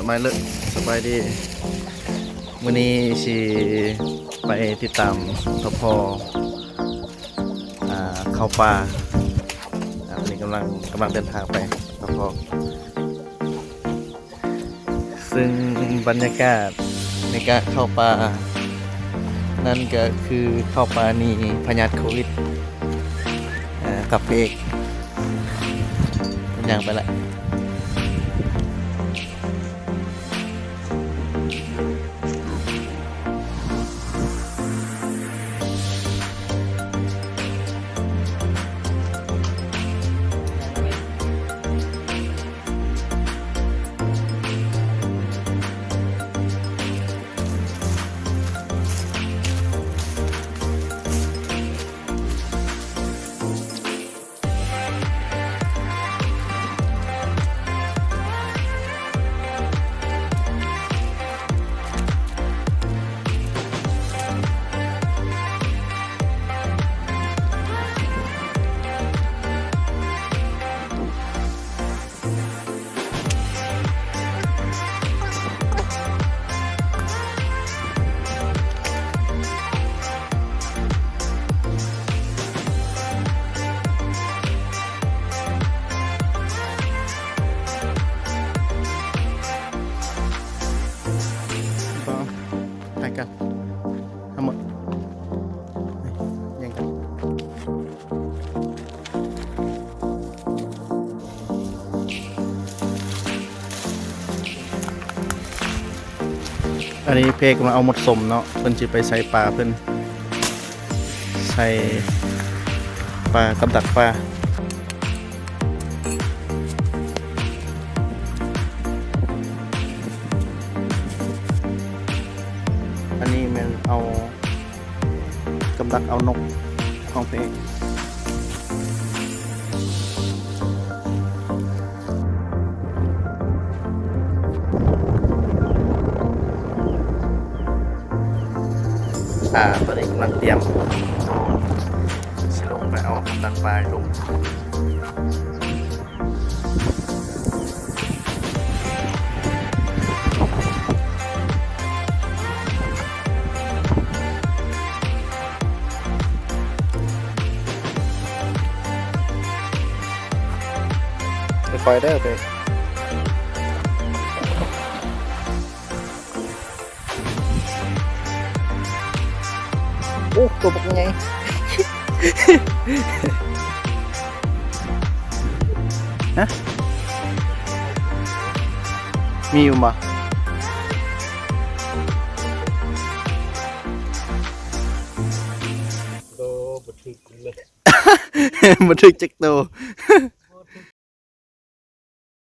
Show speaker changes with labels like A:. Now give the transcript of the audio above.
A: บายเลยสบายดีวันนี้สิไปติดตามทพเข้าป่าอันนี้กำลังเดินทางไปทพซึ่งบรรยากาศในการเข้าป่านั่นก็คือเข้าป่านี่พยาธิโควิดกับเอกอย่างไปละกันทั้งหมดยังกันอันนี้เพกมาเอาหมดสมเนาะเพิ่นจะไปใส่ปลาเพิ่นใส่ปลากับดักปลาอันนี้มันเอากำดักเอานกของเพกตอนนี้กำลังเตรียมสิลงไปเอากำดักปลาลงไปได้ไปโอ้ตัวเป็นไง ฮะมีอยู่มั้ยโตบันทึกเลย บันทึกจักโต